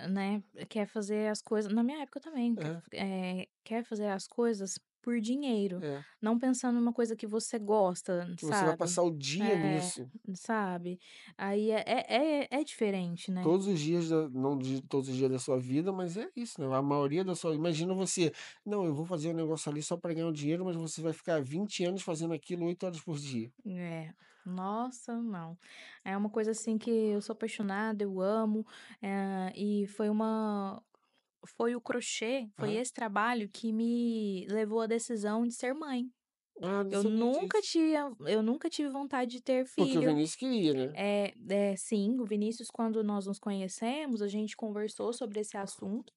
né, quer fazer as coisas na minha época também, É, quer fazer as coisas por dinheiro, é. não pensando numa coisa que você gosta, Que você vai sabe. passar o dia É, nisso. sabe. Aí é diferente, né. Todos os dias da não de todos os dias da sua vida, mas é isso, né, a maioria da sua imagina você: "Não, eu vou fazer um negócio ali só para ganhar um dinheiro", mas você vai ficar 20 anos fazendo aquilo 8 horas por dia. É. Nossa, não. É uma coisa, assim, que eu sou apaixonada, eu amo, e foi o crochê, foi Aham. esse trabalho que me levou à decisão de ser mãe. Ah, não sabia disso. Eu nunca tive vontade de ter Porque o filho. Vinícius queria, né. Sim, o Vinícius, quando nós nos conhecemos, a gente conversou sobre esse assunto,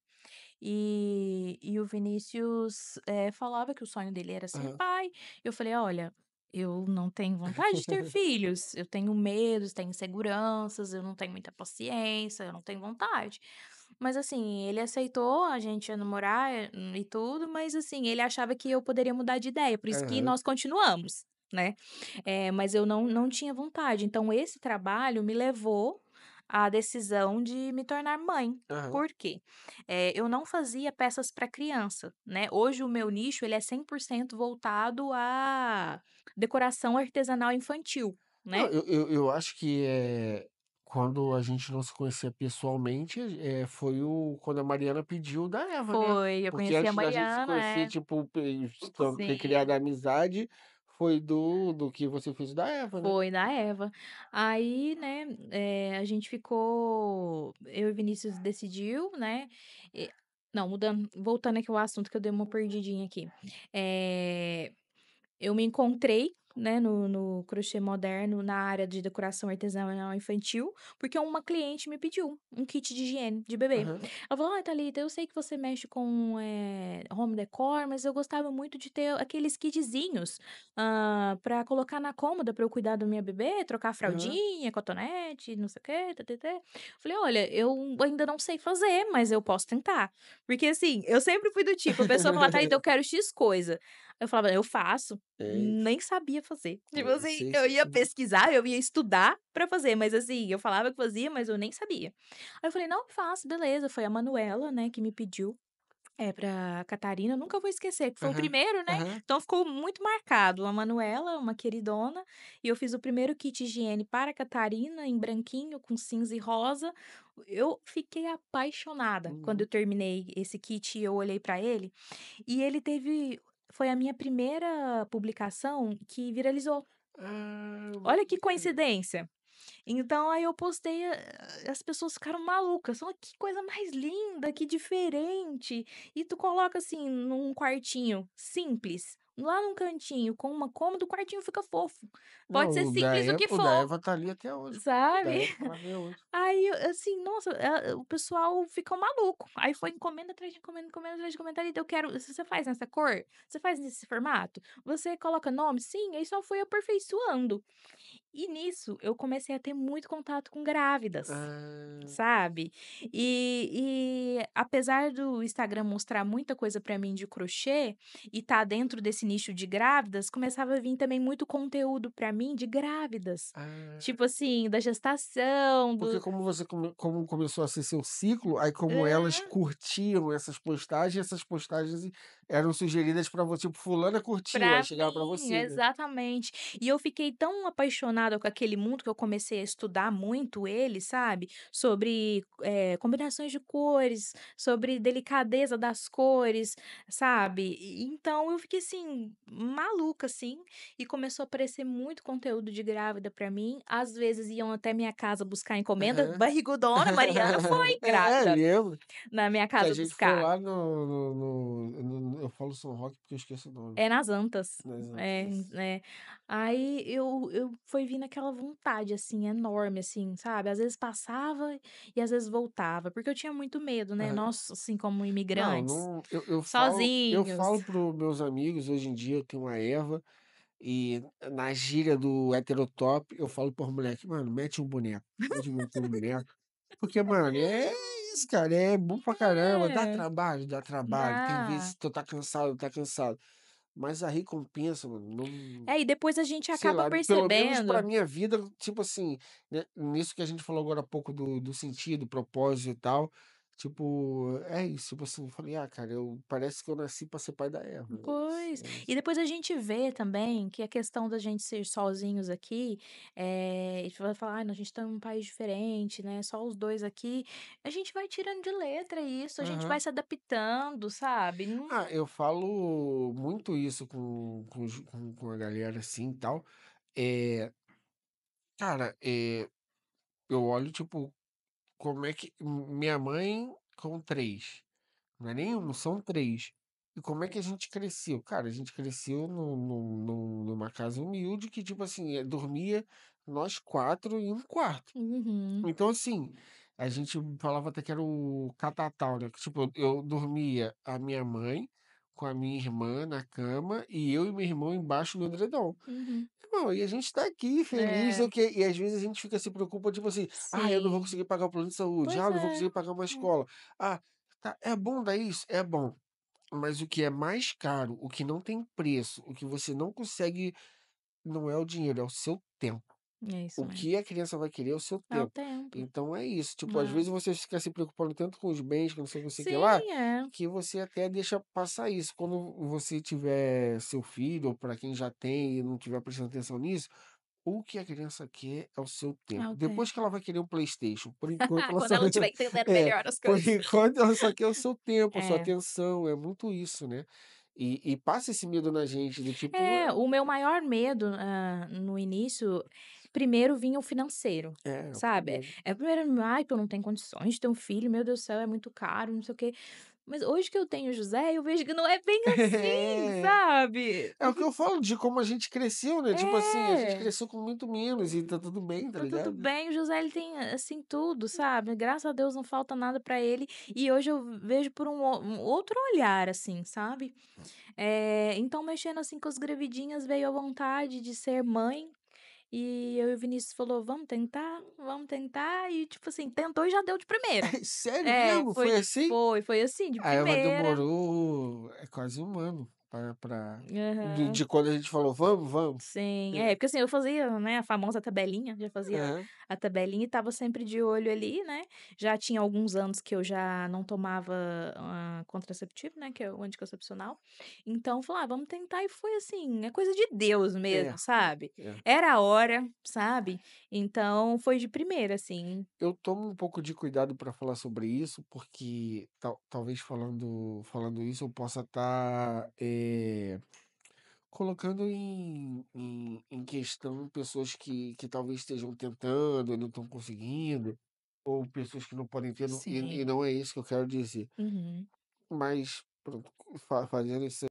e o Vinícius, falava que o sonho dele era ser Aham. pai. Eu falei: "Olha, eu não tenho vontade de ter filhos, eu tenho medos, tenho inseguranças, eu não tenho muita paciência, eu não tenho vontade". Mas assim, ele aceitou a gente a namorar, e tudo, mas assim, ele achava que eu poderia mudar de ideia, por isso que Aham, nós continuamos, né. Mas eu não tinha vontade, então esse trabalho me levou à decisão de me tornar mãe. aham. Por quê? Eu não fazia peças para criança, né, hoje o meu nicho ele é 100% voltado à decoração artesanal infantil, Não, né. eu acho que, quando a gente não se conhecia pessoalmente, foi o quando a Mariana pediu da Eva, né. Foi, eu Porque conheci a antes da gente se Mariana, conhecer, tipo, ter criado sim. a amizade, foi do que você fez da Eva, né. Foi da Eva. Aí, né, a gente ficou eu e o Vinícius decidiu, né, não, mudando voltando aqui ao assunto que eu dei uma perdidinha aqui. Eh eu me encontrei, né, no crochê moderno, na área de decoração artesanal infantil, porque uma cliente me pediu um kit de higiene de bebê. Aham. Ela falou: "Ai, Thalita, eu sei que você mexe com, home decor, mas eu gostava muito de ter aqueles kitzinhos, pra colocar na cômoda para eu cuidar da minha bebê, trocar a Aham. fraldinha, cotonete, não sei o quê, tã-tã-tã". Falei: "Olha, eu ainda não sei fazer, mas eu posso tentar". Porque, assim, eu sempre fui do tipo, a pessoa fala: "Thalita, eu quero X coisa". Eu falava: "Eu faço". É, Nem sabia fazer. Tipo é, assim, sei eu ia sim. pesquisar, eu ia estudar pra fazer, mas assim, eu falava que fazia, mas eu nem sabia. Aí eu falei: "Não, faço, beleza". Foi a Manuela, né, que me pediu, pra Catarina, eu nunca vou esquecer, que foi o Aham, primeiro, né, aham. então ficou muito marcado. A Manuela, uma queridona, e eu fiz o primeiro kit higiene para a Catarina, em branquinho, com cinza e rosa. Eu fiquei apaixonada quando eu Uhum. terminei esse kit e eu olhei pra ele, e ele teve foi a minha primeira publicação que viralizou. Ah, Olha que maneiro. coincidência. Então aí eu postei, as pessoas ficaram malucas, falaram: "Que coisa mais linda, que diferente". E tu coloca, assim, num quartinho simples, lá num cantinho com uma cômoda, o quartinho fica fofo. Pode ser Não, simples o que O da for, Eva tá ali até hoje, pô. O da sabe. Eva tá lá até hoje. Aí eu assim, nossa, o pessoal ficou maluco. Aí foi encomenda atrás de encomenda, encomenda atrás de encomenda, "Thalita, eu quero você faz nessa cor? Você faz nesse formato? Você coloca nome?". Sim, aí só fui aperfeiçoando. E nisso eu comecei a ter muito contato com grávidas, Ah, sabe. E apesar do Instagram mostrar muita coisa pra mim de crochê, e tá dentro desse nicho de grávidas, começava a vir também muito conteúdo pra mim de grávidas. ah. Tipo assim, da gestação, Porque do como você como começou a ser seu ciclo, aí como elas é, curtiam essas postagens eram sugeridas pra você, tipo: "Fulana curtiu", aí pra chegava pra mim, você, né. exatamente. E eu fiquei tão apaixonada com aquele mundo que eu comecei a estudar muito ele, sabe, sobre, combinações de cores, sobre delicadeza das cores, sabe. Então eu fiquei, assim, maluca, assim, e começou a aparecer muito conteúdo de grávida pra mim, às vezes iam até minha casa buscar encomenda, Aham. barrigudona, Mariana foi grávida, Lembro na minha que a casa gente foi buscar. lá eu falo São Roque porque eu esqueço o nome. É nas Antas. Nas Antas, É, isso. né. Aí eu foi vindo aquela vontade, assim, enorme, assim, sabe. Às vezes passava e às vezes voltava, porque eu tinha muito medo, né, Aham. nós, assim, como Não, imigrantes, não eu sozinhos. falo para os meus amigos hoje em dia, eu tenho uma Eva, e na gíria do heterotop, eu falo para os moleque: "Mano, mete um boneco", porque, mano, é isso, cara, é bom pra caramba, É, dá trabalho, tem vezes dá. que tu tá cansado, mas a recompensa, mano, não É, e depois a gente sei acaba lá, pelo menos pra percebendo. minha vida, tipo assim, né, nisso que a gente falou agora há pouco do sentido, propósito e tal, Tipo, é isso, tipo assim, eu falei: "Ah, cara, eu parece que eu nasci pra ser pai da Eva". É isso, Pois. é E isso. depois a gente vê também que a questão da gente ser sozinhos aqui, a gente vai falar: "Ai, a gente tá num país diferente, né, só os 2 aqui", a gente vai tirando de letra isso, a gente vai Aham. se adaptando, sabe. Não. Ah, eu falo muito isso com a galera, assim, e tal. É, cara, eu olho, tipo, como é que minha mãe com 3, não é nem 1, são 3. E como é que a gente cresceu? Cara, a gente cresceu numa casa humilde que, tipo assim, dormia nós 4 em um quarto. Uhum, Então, assim, a gente falava até que era o catatal, né, que tipo, eu dormia a minha mãe com a minha irmã na cama e eu e meu irmão embaixo do edredom. uhum. Irmão, e a gente tá aqui feliz, sei É, o quê, e às vezes a gente fica se preocupa, tipo assim: "Ah, eu não vou sim. conseguir pagar o plano de saúde. Ah, Pois eu não vou é. conseguir pagar uma É. escola. Ah, tá, é bom dar isso? É bom, mas o que é mais caro, o que não tem preço, o que você não consegue, não é o dinheiro, é o seu tempo. É isso O mesmo. que a criança vai querer é o seu É o tempo. tempo. Então é isso, tipo, às É. vezes você fica se preocupando tanto com os bens, que não sei o que lá, Sim, é. que você até deixa passar isso. Quando você tiver seu filho, ou para quem já tem e não tiver prestando atenção nisso, o que a criança quer é o seu É tempo. o Depois tempo. que ela vai querer um PlayStation, por enquanto ela Quando só ela estiver entendendo é, melhor as por coisas. enquanto ela só quer o seu tempo, a sua É. atenção, é muito isso, né. E passa esse medo na gente do tipo, É, o meu maior medo, no início, primeiro vinha o financeiro, é o sabe. primeiro. É primeiro: "Ai, que eu não tenho condições de ter um filho, meu Deus do céu, é muito caro, não sei o quê". Mas hoje que eu tenho o José, eu vejo que não é bem assim, É. sabe. É o que eu falo de como a gente cresceu, né, tipo assim, a gente É, cresceu com muito menos e tá tudo bem, tá tá tudo ligado? bem, o José ele tem, assim, tudo, sabe. Graças a Deus não falta nada pra ele, e hoje eu vejo por um outro olhar, assim, sabe. Então mexendo, assim, com as gravidinhas veio a vontade de ser mãe. E eu e o Vinícius falou: vamos tentar", e tipo assim, tentou e já deu de primeira. Sério É, mesmo? foi Foi assim? foi assim, de A Eva primeira. demorou, quase 1 ano pra Aham. de quando a gente falou: "Vamos, vamos". Sim, É. porque assim, eu fazia, né, a famosa tabelinha, já fazia Aham. a tabelinha e estava sempre de olho ali, né. Já tinha alguns anos que eu já não tomava, contraceptivo, né, que é o anticoncepcional. Então falou: "Ah, vamos tentar", e foi assim, é coisa de Deus É, mesmo, sabe. é. Era a hora, sabe. Então foi de primeira, assim. Eu tomo um pouco de cuidado pra falar sobre isso, porque talvez falando isso eu possa estar, colocando em questão pessoas que talvez estejam tentando e não estão conseguindo, ou pessoas que não podem ter, Sim. e não é isso que eu quero dizer. Uhum. Mas pronto, fazendo esse